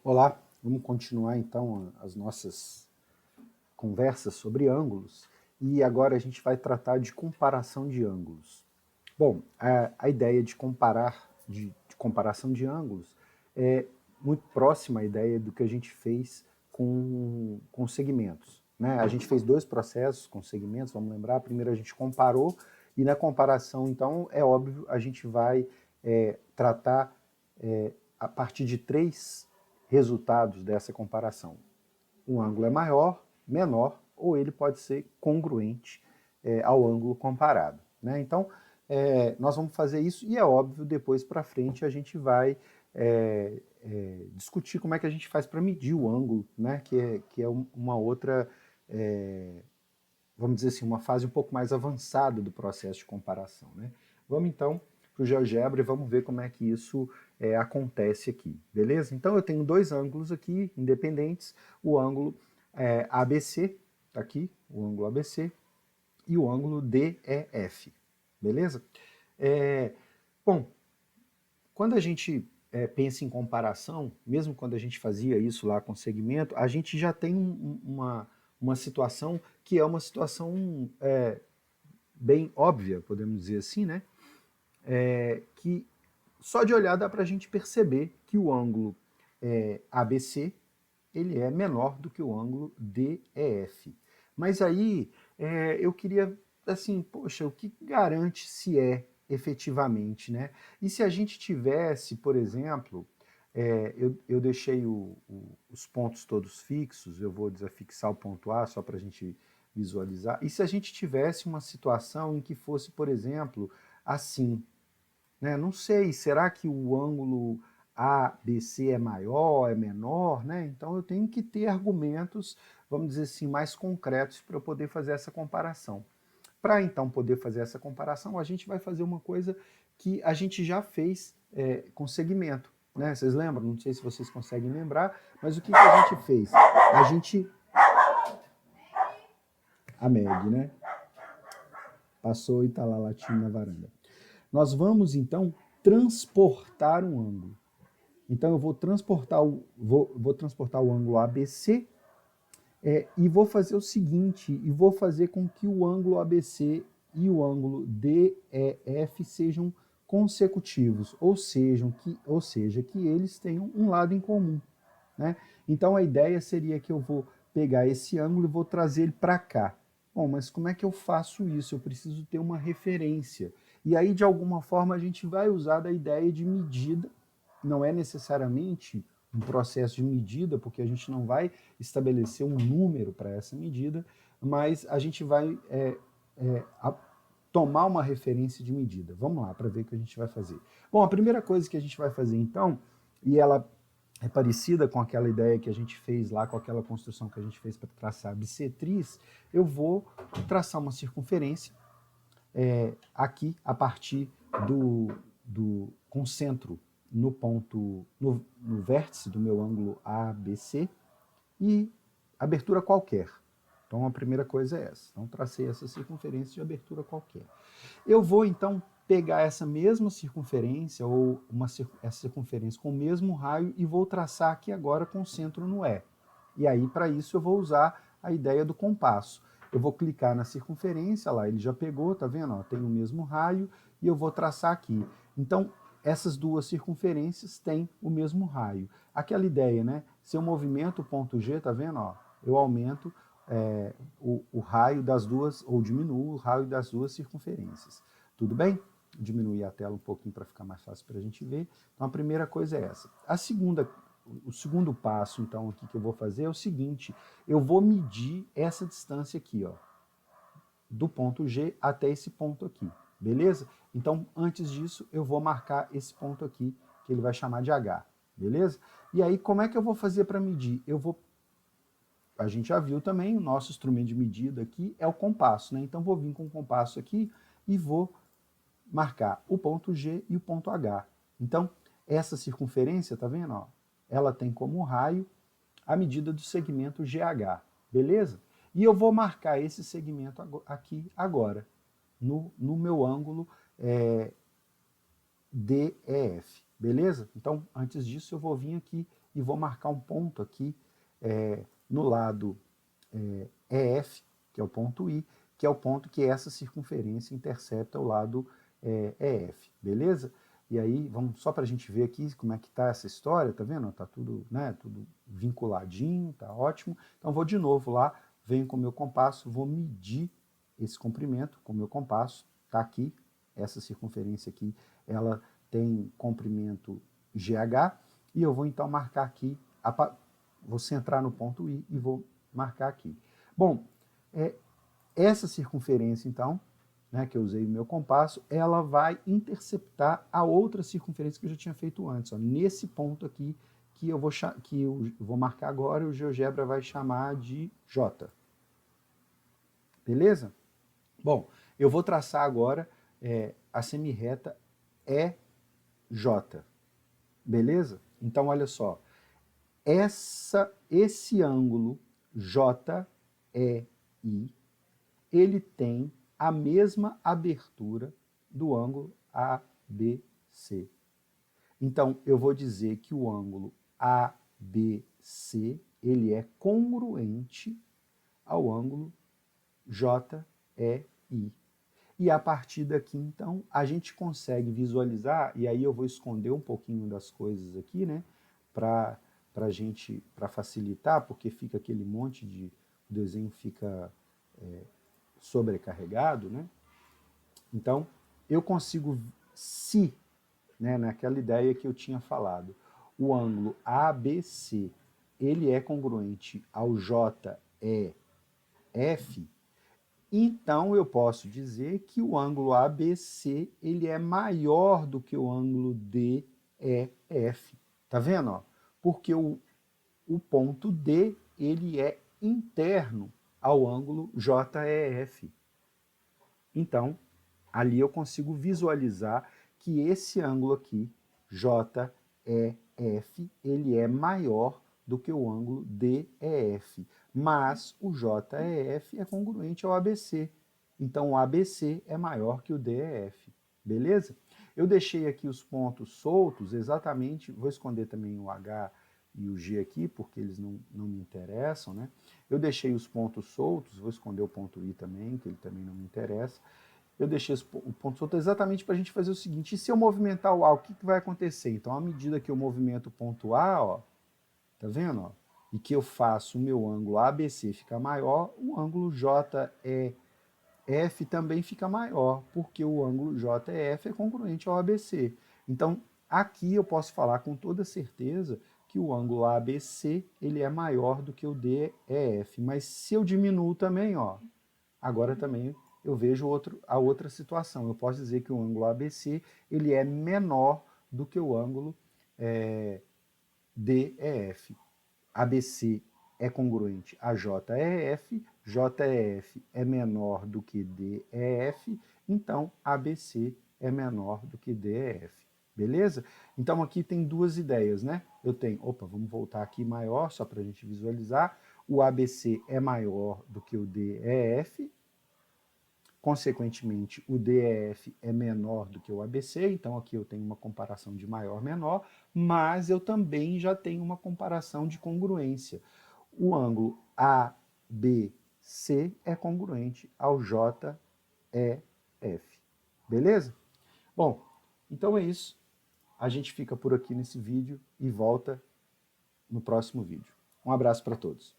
Olá, vamos continuar então as nossas conversas sobre ângulos e agora a gente vai tratar de comparação de ângulos. Bom, a ideia de comparação de ângulos é muito próxima à ideia do que a gente fez com segmentos. Né? A gente fez dois processos com segmentos, vamos lembrar. Primeiro a gente comparou e na comparação, então, é óbvio, a gente vai tratar a partir de três resultados dessa comparação. Um ângulo é maior, menor, ou ele pode ser congruente ao ângulo comparado. Né? Então, nós vamos fazer isso e é óbvio, depois para frente a gente vai discutir como é que a gente faz para medir o ângulo, né? que é uma outra, vamos dizer assim, uma fase um pouco mais avançada do processo de comparação. Né? Vamos então para o GeoGebra e vamos ver como é que isso acontece aqui, beleza? Então eu tenho dois ângulos aqui, independentes, o ângulo ABC, tá aqui, o ângulo ABC, e o ângulo DEF, beleza? Bom, quando a gente pensa em comparação, mesmo quando a gente fazia isso lá com segmento, a gente já tem uma situação que é uma situação bem óbvia, podemos dizer assim, né? Que só de olhar dá para a gente perceber que o ângulo ABC ele é menor do que o ângulo DEF. Mas aí eu queria, assim, poxa, o que garante se é efetivamente, né? E se a gente tivesse, por exemplo, eu deixei os pontos todos fixos, eu vou desafixar o ponto A só para a gente visualizar. E se a gente tivesse uma situação em que fosse, por exemplo, assim, né? Não sei, será que o ângulo ABC é maior, é menor? Né? Então eu tenho que ter argumentos, vamos dizer assim, mais concretos para eu poder fazer essa comparação. Para então poder fazer essa comparação, a gente vai fazer uma coisa que a gente já fez com segmento. Né? Vocês lembram? Não sei se vocês conseguem lembrar, mas o que a gente fez? A gente... A Meg, né? Passou e está lá latindo na varanda. Nós vamos, então, transportar um ângulo. Então eu vou transportar o ângulo ABC e vou fazer o seguinte, e vou fazer com que o ângulo ABC e o ângulo DEF sejam consecutivos, ou seja, que eles tenham um lado em comum. Né? Então a ideia seria que eu vou pegar esse ângulo e vou trazer ele para cá. Bom, mas como é que eu faço isso? Eu preciso ter uma referência. E aí, de alguma forma, a gente vai usar da ideia de medida. Não é necessariamente um processo de medida, porque a gente não vai estabelecer um número para essa medida, mas a gente vai tomar uma referência de medida. Vamos lá, para ver o que a gente vai fazer. Bom, a primeira coisa que a gente vai fazer, então, e ela é parecida com aquela ideia que a gente fez lá, com aquela construção que a gente fez para traçar a bissetriz, eu vou traçar uma circunferência aqui a partir com centro no ponto, no vértice do meu ângulo ABC e abertura qualquer. Então a primeira coisa é essa. Então tracei essa circunferência de abertura qualquer. Eu vou então pegar essa mesma circunferência ou essa circunferência com o mesmo raio e vou traçar aqui agora com centro no E. E aí para isso eu vou usar a ideia do compasso. Eu vou clicar na circunferência, lá ele já pegou, tá vendo? Ó, tem o mesmo raio e eu vou traçar aqui. Então essas duas circunferências têm o mesmo raio. Aquela ideia, né? Se eu movimento o ponto G, tá vendo? Ó, eu aumento o raio das duas, ou diminuo o raio das duas circunferências. Tudo bem? Diminuir a tela um pouquinho para ficar mais fácil para a gente ver. Então a primeira coisa é essa. O segundo passo, então, aqui que eu vou fazer é o seguinte, eu vou medir essa distância aqui, ó, do ponto G até esse ponto aqui, beleza? Então, antes disso, eu vou marcar esse ponto aqui, que ele vai chamar de H, beleza? E aí, como é que eu vou fazer para medir? A gente já viu também, o nosso instrumento de medida aqui é o compasso, né? Então, vou vir com o compasso aqui e vou marcar o ponto G e o ponto H. Então, essa circunferência, tá vendo? Ó, ela tem como raio a medida do segmento GH, beleza? E eu vou marcar esse segmento aqui agora, no meu ângulo DEF. beleza? Então, antes disso, eu vou vir aqui e vou marcar um ponto aqui no lado EF, que é o ponto I, que é o ponto que essa circunferência intercepta o lado EF, beleza? E aí, vamos só para a gente ver aqui como é que está essa história, tá vendo? Tá tudo, né, tudo vinculadinho, tá ótimo. Então, vou de novo lá, venho com o meu compasso, vou medir esse comprimento com o meu compasso, tá aqui, essa circunferência aqui, ela tem comprimento GH, e eu vou então marcar aqui, vou centrar no ponto I e vou marcar aqui. Bom, essa circunferência então, né, que eu usei o meu compasso, ela vai interceptar a outra circunferência que eu já tinha feito antes, ó, nesse ponto aqui que eu vou marcar agora, e o GeoGebra vai chamar de J. Beleza? Bom, eu vou traçar agora a semirreta EJ. Beleza? Então, olha só. Esse ângulo JEI, ele tem a mesma abertura do ângulo ABC. Então, eu vou dizer que o ângulo ABC, ele é congruente ao ângulo JEI. E a partir daqui, então, a gente consegue visualizar, e aí eu vou esconder um pouquinho das coisas aqui, né, para facilitar, porque fica aquele monte de, o desenho fica sobrecarregado, né? Então, eu consigo, se, né, naquela ideia que eu tinha falado, o ângulo ABC, ele é congruente ao JEF, então eu posso dizer que o ângulo ABC ele é maior do que o ângulo DEF. Tá vendo? Ó? Porque o ponto D ele é interno ao ângulo JEF. Então, ali eu consigo visualizar que esse ângulo aqui, JEF, ele é maior do que o ângulo DEF, mas o JEF é congruente ao ABC, então o ABC é maior que o DEF, beleza? Eu deixei aqui os pontos soltos exatamente, vou esconder também o H e o G aqui, porque eles não me interessam, né? Eu deixei os pontos soltos, vou esconder o ponto I também, que ele também não me interessa. Eu deixei o ponto solto exatamente para a gente fazer o seguinte, e se eu movimentar o A, o que vai acontecer? Então, à medida que eu movimento o ponto A, ó, tá vendo? Ó, e que eu faço o meu ângulo ABC ficar maior, o ângulo JEF também fica maior, porque o ângulo JEF é congruente ao ABC. Então, aqui eu posso falar com toda certeza que o ângulo ABC ele é maior do que o DEF. Mas se eu diminuo também, ó, agora também eu vejo a outra situação. Eu posso dizer que o ângulo ABC ele é menor do que o ângulo DEF. ABC é congruente a JEF, JEF é menor do que DEF, então ABC é menor do que DEF. Beleza? Então aqui tem duas ideias, né? Eu tenho, vamos voltar aqui maior, só para a gente visualizar. O ABC é maior do que o DEF, consequentemente, o DEF é menor do que o ABC, então aqui eu tenho uma comparação de maior-menor, mas eu também já tenho uma comparação de congruência. O ângulo ABC é congruente ao JEF. Beleza? Bom, então é isso. A gente fica por aqui nesse vídeo e volta no próximo vídeo. Um abraço para todos.